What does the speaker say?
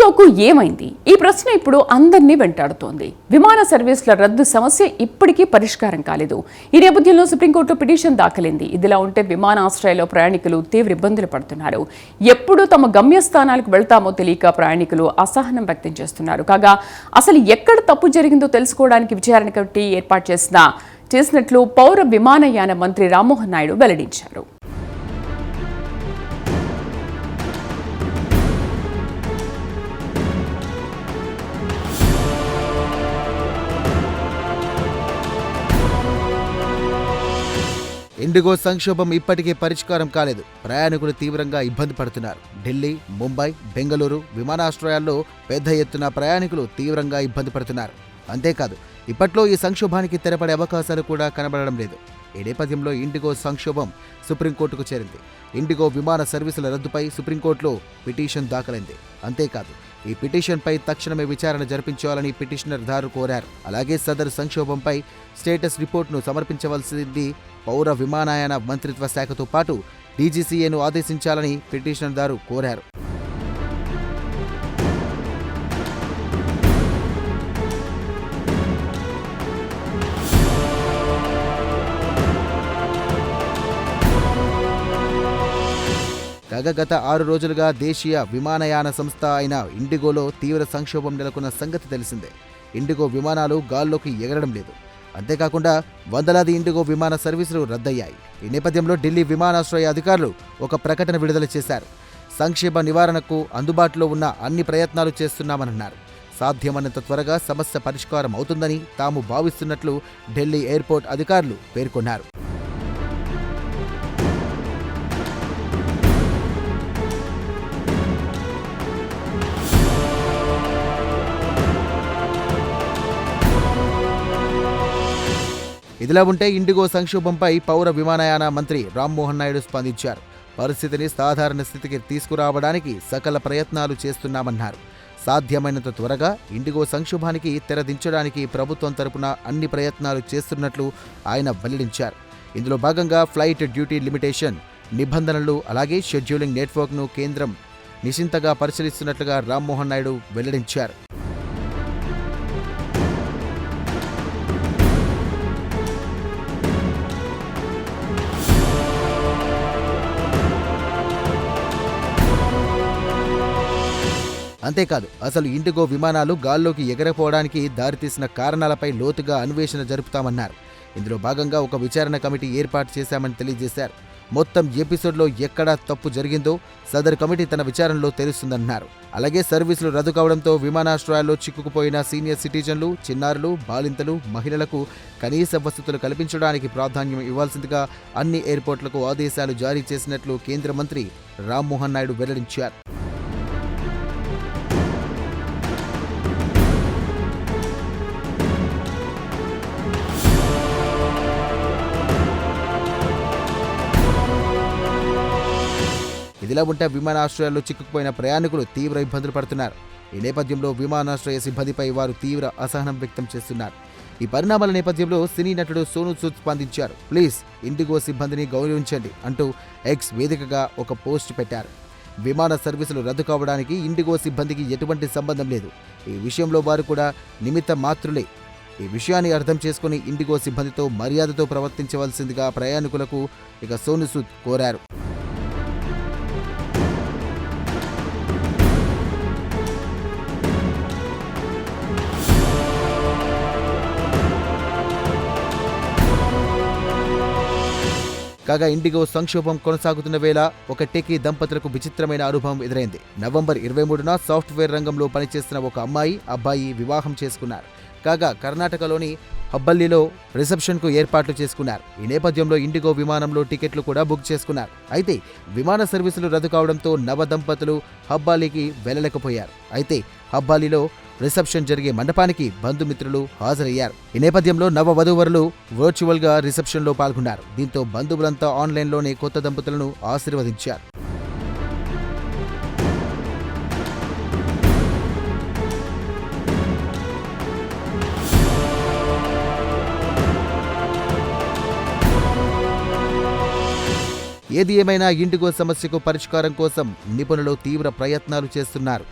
ఇండిగోకు ఏమైంది? ఈ ప్రశ్న ఇప్పుడు అందరినీ వెంటాడుతోంది. విమాన సర్వీసుల రద్దు సమస్య ఇప్పటికీ పరిష్కారం కాలేదు. ఈ నేపథ్యంలో సుప్రీంకోర్టు పిటిషన్ దాఖలైంది. ఇదిలా ఉంటే విమానాశ్రయాల్లో ప్రయాణికులు తీవ్ర ఇబ్బందులు పడుతున్నారు. ఎప్పుడు తమ గమ్యస్థానాలకు వెళ్తామో తెలియక ప్రయాణికులు అసహనం వ్యక్తం చేస్తున్నారు. కాగా అసలు ఎక్కడ తప్పు జరిగిందో తెలుసుకోవడానికి విచారణ కమిటీ ఏర్పాటు చేసినట్లు పౌర విమానయాన మంత్రి రామ్మోహన్ నాయుడు వెల్లడించారు. ఇండిగో సంక్షోభం ఇప్పటికే పరిష్కారం కాలేదు. ప్రయాణికులు తీవ్రంగా ఇబ్బంది పడుతున్నారు. ఢిల్లీ, ముంబై, బెంగళూరు విమానాశ్రయాల్లో పెద్ద ఎత్తున ప్రయాణికులు తీవ్రంగా ఇబ్బంది పడుతున్నారు. అంతేకాదు, ఇప్పట్లో ఈ సంక్షోభానికి తెరపడే అవకాశాలు కూడా కనబడడం లేదు. ఈ నేపథ్యంలో ఇండిగో సంక్షోభం సుప్రీంకోర్టుకు చేరింది. ఇండిగో విమాన సర్వీసుల రద్దుపై సుప్రీంకోర్టులో పిటిషన్ దాఖలైంది. అంతేకాదు, ఈ పిటిషన్పై తక్షణమే విచారణ జరిపించాలని పిటిషనర్ దారు కోరారు. అలాగే సదరు సంక్షోభంపై స్టేటస్ రిపోర్టును సమర్పించవలసింది పౌర విమానయాన మంత్రిత్వ శాఖతో పాటు డీజీసీఏను ఆదేశించాలని పిటిషనర్ దారు కోరారు. కాగా గత 6 రోజులుగా దేశీయ విమానయాన సంస్థ అయిన ఇండిగోలో తీవ్ర సంక్షోభం నెలకొన్న సంగతి తెలిసిందే. ఇండిగో విమానాలు గాల్లోకి ఎగరడం లేదు. అంతేకాకుండా వందలాది ఇండిగో విమాన సర్వీసులు రద్దయ్యాయి. ఈ నేపథ్యంలో ఢిల్లీ విమానాశ్రయ అధికారులు ఒక ప్రకటన విడుదల చేశారు. సంక్షేమ నివారణకు అందుబాటులో ఉన్న అన్ని ప్రయత్నాలు చేస్తున్నామన్నారు. సాధ్యమైనంత త్వరగా సమస్య పరిష్కారం అవుతుందని తాము భావిస్తున్నట్లు ఢిల్లీ ఎయిర్పోర్ట్ అధికారులు పేర్కొన్నారు. ఇదిలా ఉంటే ఇండిగో సంక్షోభంపై పౌర విమానయాన మంత్రి రామ్మోహన్ నాయుడు స్పందించారు. పరిస్థితిని సాధారణ స్థితికి తీసుకురావడానికి సకల ప్రయత్నాలు చేస్తున్నామన్నారు. సాధ్యమైనంత త్వరగా ఇండిగో సంక్షోభానికి తెరదించడానికి ప్రభుత్వం తరపున అన్ని ప్రయత్నాలు చేస్తున్నట్లు ఆయన వెల్లడించారు. ఇందులో భాగంగా ఫ్లైట్ డ్యూటీ లిమిటేషన్ నిబంధనలు అలాగే షెడ్యూలింగ్ నెట్వర్క్ను కేంద్రం నిశితంగా పరిశీలిస్తున్నట్లుగా రామ్మోహన్ నాయుడు వెల్లడించారు. అంతేకాదు, అసలు ఇండిగో విమానాలు గాల్లోకి ఎగరపోవడానికి దారితీసిన కారణాలపై లోతుగా అన్వేషణ జరుపుతామన్నారు. ఇందులో భాగంగా ఒక విచారణ కమిటీ ఏర్పాటు చేశామని తెలియజేశారు. మొత్తం ఎపిసోడ్లో ఎక్కడ తప్పు జరిగిందో సదరు కమిటీ తన విచారణలో తెలుస్తుందన్నారు. అలాగే సర్వీసులు రద్దు కావడంతో విమానాశ్రయాల్లో చిక్కుకుపోయిన సీనియర్ సిటిజన్లు, చిన్నారులు, బాలింతలు, మహిళలకు కనీస వసతులు కల్పించడానికి ప్రాధాన్యం ఇవ్వాల్సిందిగా అన్ని ఎయిర్పోర్టులకు ఆదేశాలు జారీ చేసినట్లు కేంద్ర మంత్రి రామ్మోహన్ నాయుడు వెల్లడించారు. ఇదిలా ఉంటే విమానాశ్రయాల్లో చిక్కుకుపోయిన ప్రయాణికులు తీవ్ర ఇబ్బందులు పడుతున్నారు. ఈ నేపథ్యంలో విమానాశ్రయ సిబ్బందిపై వారు తీవ్ర అసహనం వ్యక్తం చేస్తున్నారు. ఈ పరిణామాల నేపథ్యంలో సినీ నటుడు సోనూ సూద్ స్పందించారు. ప్లీజ్ ఇండిగో సిబ్బందిని గౌరవించండి అంటూ ఎక్స్ వేదికగా ఒక పోస్ట్ పెట్టారు. విమాన సర్వీసులు రద్దు కావడానికి ఇండిగో సిబ్బందికి ఎటువంటి సంబంధం లేదు. ఈ విషయంలో వారు కూడా నిమిత్త మాత్రులే. ఈ విషయాన్ని అర్థం చేసుకుని ఇండిగో సిబ్బందితో మర్యాదతో ప్రవర్తించవలసిందిగా ప్రయాణికులకు సోనూ సూద్ కోరారు. కాగా ఇండిగో సంక్షోభం కొనసాగుతున్న వేళ ఒక టెకీ దంపతులకు విచిత్రమైన అనుభవం ఎదురైంది. నవంబర్ 23న సాఫ్ట్వేర్ రంగంలో పనిచేస్తున్న ఒక అమ్మాయి, అబ్బాయి వివాహం చేసుకున్నారు. కాగా కర్ణాటకలోని హబ్బల్లిలో రిసెప్షన్కు ఏర్పాట్లు చేసుకున్నారు. ఈ నేపథ్యంలో ఇండిగో విమానంలో టికెట్లు కూడా బుక్ చేసుకున్నారు. అయితే విమాన సర్వీసులు రద్దు కావడంతో నవ దంపతులు హబ్బాలీకి వెళ్లలేకపోయారు. అయితే హబ్బాలీలో రిసెప్షన్ జరిగే మండపానికి బంధుమిత్రులు హాజరయ్యారు. ఈ నేపథ్యంలో నవ వధూవరులు వర్చువల్ గా రిసెప్షన్లో పాల్గొన్నారు. దీంతో బంధువులంతా ఆన్లైన్లోనే కొత్త దంపతులను ఆశీర్వదించారు. ఏది ఏమైనా ఇండిగో సమస్యకు పరిష్కారం కోసం నిపుణులు తీవ్ర ప్రయత్నాలు చేస్తున్నారు.